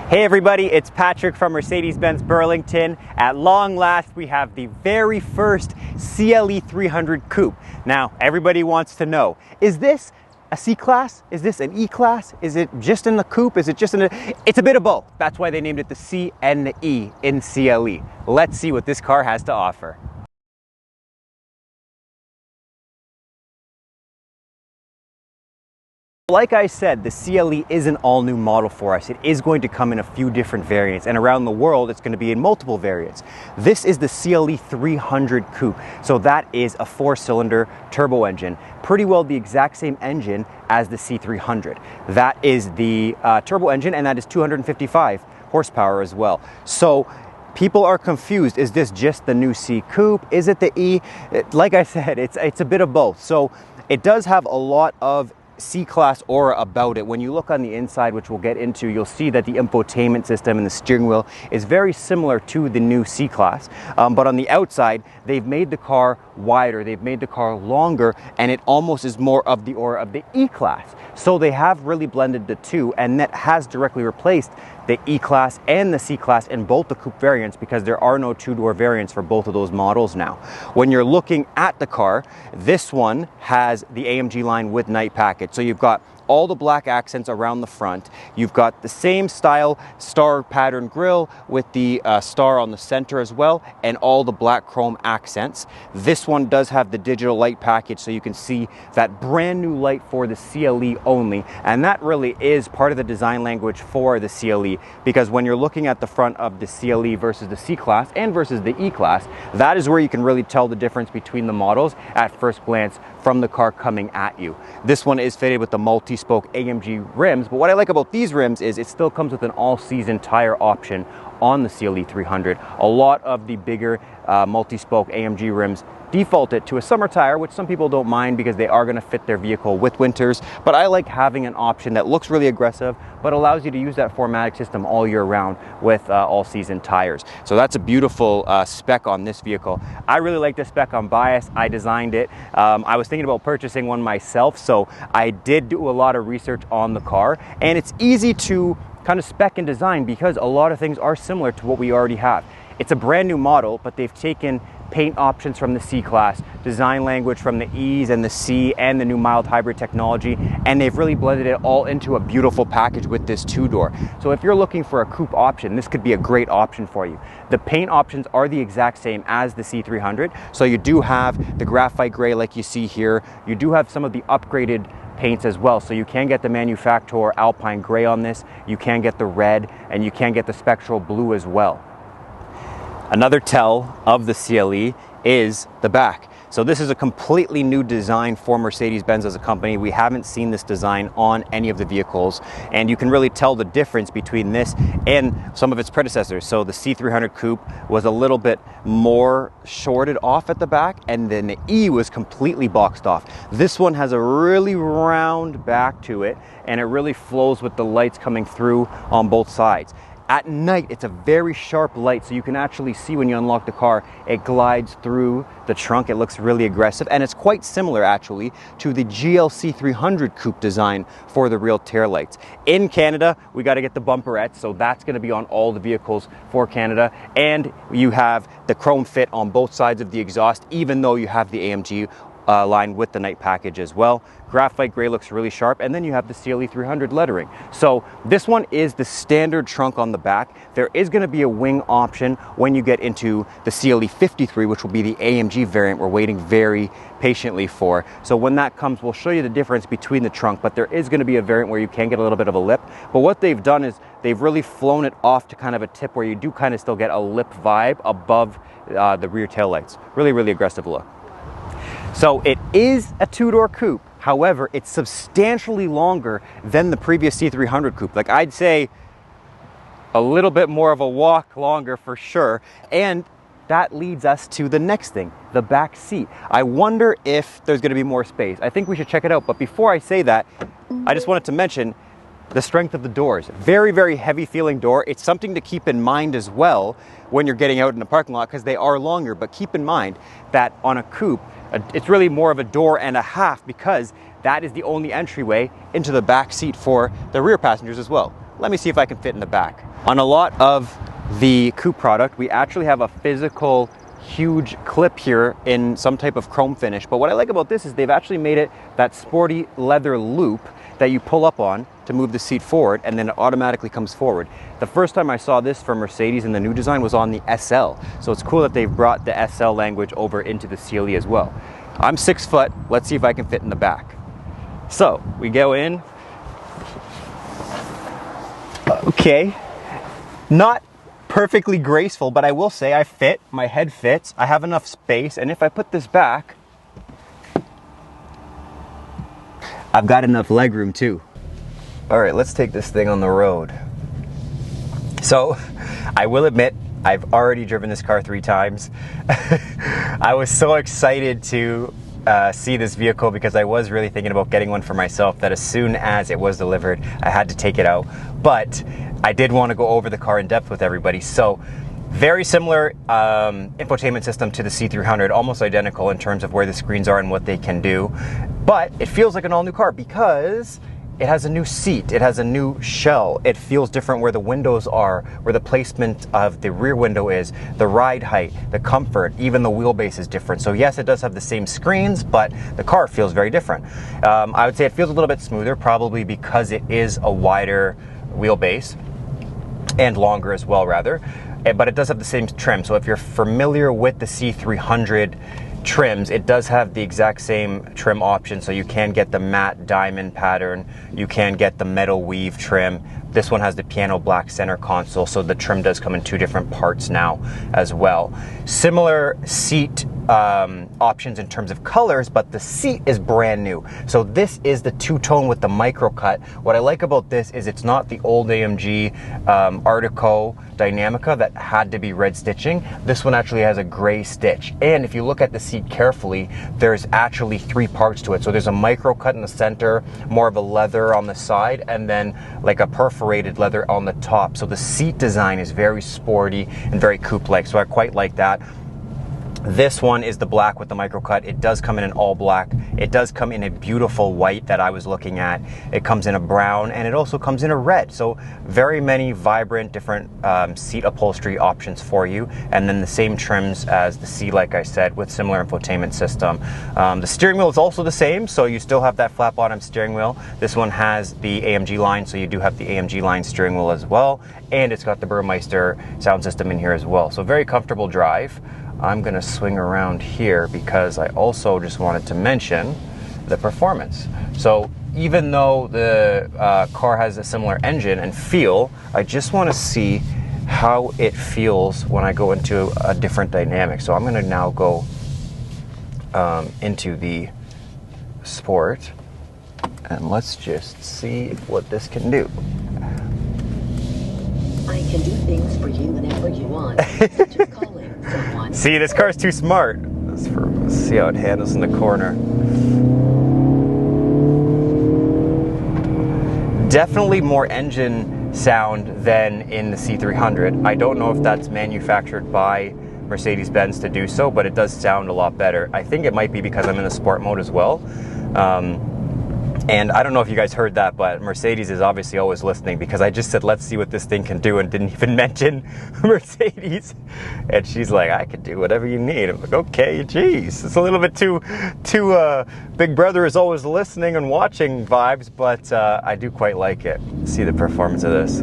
Hey everybody, it's Patrick from Mercedes-Benz Burlington. At long last, we have the very first CLE 300 Coupe. Now, everybody wants to know, is this a C-Class? Is this an E-Class? Is it just in the Coupe? Is it just in the... It's a bit of both. That's why they named it the C and the E in CLE. Let's see what this car has to offer. Like I said, the CLE is an all-new model for us. It is going to come in a few different variants, and around the world it's going to be in multiple variants. This is the CLE 300 Coupe, so that is a 4-cylinder turbo engine, pretty well the exact same engine as the C300. That is the turbo engine, and that is 255 horsepower as well. So people are confused. Is this just the new C Coupe? Is it the E? Like I said, it's a bit of both. So it does have a lot of C-Class aura about it. When you look on the inside, which we'll get into, you'll see that the infotainment system and the steering wheel is very similar to the new C-Class. But on the outside, they've made the car wider, they've made the car longer, and it almost is more of the aura of the E-Class. So they have really blended the two, and that has directly replaced the E-Class and the C-Class in both the Coupe variants, because there are no two-door variants for both of those models now. When you're looking at the car, this one has the AMG line with night package. So you've got all the black accents around the front. You've got the same style star pattern grille with the star on the center as well, and all the black chrome accents. This one does have the digital light package, so you can see that brand new light for the CLE only, and that really is part of the design language for the CLE, because when you're looking at the front of the CLE versus the C-Class and versus the E-Class, that is where you can really tell the difference between the models at first glance from the car coming at you. This one is fitted with the multi-spoke AMG rims, but what I like about these rims is it still comes with an all-season tire option on the CLE 300. A lot of the bigger multi-spoke AMG rims default it to a summer tire, which some people don't mind because they are going to fit their vehicle with winters, but I like having an option that looks really aggressive but allows you to use that 4MATIC system all year round with all-season tires. So that's a beautiful spec on this vehicle. I really like this spec on bias. I designed it. I was thinking about purchasing one myself, so I did do a lot of research on the car, and it's easy to kind of spec and design because a lot of things are similar to what we already have. It's a brand new model, but they've taken paint options from the C-Class, design language from the E's and the C, and the new mild hybrid technology, and they've really blended it all into a beautiful package with this two-door. So if you're looking for a coupe option, this could be a great option for you. The paint options are the exact same as the C300, so you do have the graphite gray like you see here. You do have some of the upgraded paints as well, so you can get the manufacturer alpine gray on this, you can get the red, and you can get the spectral blue as well. Another tell of the CLE is the back. So this is a completely new design for Mercedes-Benz as a company. We haven't seen this design on any of the vehicles, and you can really tell the difference between this and some of its predecessors. So the C300 Coupe was a little bit more shorted off at the back, and then the E was completely boxed off. This one has a really round back to it, and it really flows with the lights coming through on both sides. At night, it's a very sharp light, so you can actually see when you unlock the car, it glides through the trunk. It looks really aggressive, and it's quite similar actually to the GLC 300 Coupe design for the rear taillights. In Canada, we got to get the bumperettes, so that's going to be on all the vehicles for Canada, and you have the chrome fit on both sides of the exhaust, even though you have the AMG line with the night package as well. Graphite gray looks really sharp, and then you have the CLE 300 lettering. So this one is the standard trunk on the back. There is going to be a wing option when you get into the CLE 53, which will be the AMG variant we're waiting very patiently for. So when that comes, we'll show you the difference between the trunk, but there is going to be a variant where you can get a little bit of a lip. But what they've done is they've really flown it off to kind of a tip where you do kind of still get a lip vibe above the rear taillights. Really, really aggressive look. So it is a two-door coupe. However, it's substantially longer than the previous C300 Coupe. Like, I'd say a little bit more of a walk longer for sure. And that leads us to the next thing, the back seat. I wonder if there's going to be more space. I think we should check it out. But before I say that, I just wanted to mention the strength of the doors. Very, very heavy feeling door. It's something to keep in mind as well when you're getting out in the parking lot, because they are longer. But keep in mind that on a coupe, it's really more of a door and a half, because that is the only entryway into the back seat for the rear passengers as well. let me see if I can fit in the back. On a lot of the Coupe product, we actually have a physical huge clip here in some type of chrome finish, but what I like about this is they've actually made it that sporty leather loop that you pull up on to move the seat forward, and then it automatically comes forward. The first time I saw this from Mercedes in the new design was on the SL, so it's cool that they've brought the SL language over into the CLE as well. I'm 6 foot, let's see if I can fit in the back. So we go in. Okay, not perfectly graceful, but I will say I fit, my head fits, I have enough space, and if I put this back, I've got enough legroom too. All right, let's take this thing on the road. So, I will admit, I've already driven this car 3 times. I was so excited to see this vehicle because I was really thinking about getting one for myself, that as soon as it was delivered, I had to take it out. But I did want to go over the car in depth with everybody. So very similar infotainment system to the C300, almost identical in terms of where the screens are and what they can do. But it feels like an all-new car because it has a new seat, it has a new shell, it feels different where the windows are, where the placement of the rear window is, the ride height, the comfort, even the wheelbase is different. So yes, it does have the same screens, but the car feels very different. I would say it feels a little bit smoother, probably because it is a wider wheelbase, and longer as well rather, but it does have the same trim. So if you're familiar with the C300 trims, it does have the exact same trim option, so you can get the matte diamond pattern, you can get the metal weave trim. This one has the piano black center console, so the trim does come in 2 different parts now as well. Similar seat options in terms of colors, but the seat is brand new. So this is the 2-tone with the micro cut. What I like about this is it's not the old AMG Artico Dynamica that had to be red stitching. This one actually has a gray stitch, and if you look at the seat carefully, there's actually 3 parts to it. So there's a micro cut in the center, more of a leather on the side, and then like a perforated leather on the top. So the seat design is very sporty and very coupe-like, so I quite like that. This one is the black with the micro cut. It does come in an all black. It does come in a beautiful white that I was looking at. It comes in a brown, and it also comes in a red. So very many vibrant different seat upholstery options for you. And then the same trims as the C, like I said, with similar infotainment system. The steering wheel is also the same, so you still have that flat bottom steering wheel. This one has the AMG line, so you do have the AMG line steering wheel as well. And it's got the Burmeister sound system in here as well. So very comfortable drive. I'm going to swing around here because I also just wanted to mention the performance. So even though the car has a similar engine and feel, I just want to see how it feels when I go into a different dynamic. So I'm going to now go into the Sport, and let's just see what this can do. I can do things for you whenever you want, such as calling someone. See, this car's too smart. Let's see how it handles in the corner. Definitely more engine sound than in the C300. I don't know if that's manufactured by Mercedes-Benz to do so, but it does sound a lot better. I think it might be because I'm in the sport mode as well. And I don't know if you guys heard that, but Mercedes is obviously always listening, because I just said, let's see what this thing can do, and didn't even mention Mercedes. And she's like, I could do whatever you need. I'm like, okay, geez. It's a little bit too Big Brother is always listening and watching vibes, but I do quite like it. See the performance of this.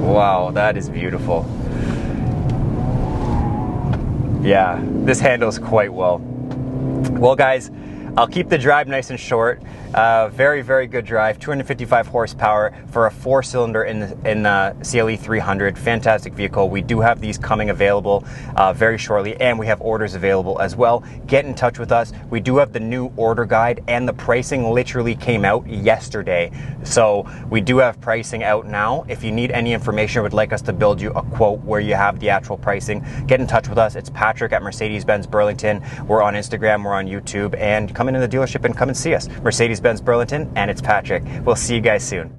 Wow, that is beautiful. Yeah, this handles quite well. Well, guys, I'll keep the drive nice and short. Very, very good drive. 255 horsepower for a 4-cylinder in the CLE 300. Fantastic vehicle. We do have these coming available very shortly, and we have orders available as well. Get in touch with us. We do have the new order guide, and the pricing literally came out yesterday. So we do have pricing out now. If you need any information or would like us to build you a quote where you have the actual pricing, get in touch with us. It's Patrick at Mercedes-Benz Burlington. We're on Instagram, we're on YouTube, and come into the dealership and come and see us. Mercedes-Benz Burlington, and it's Patrick. We'll see you guys soon.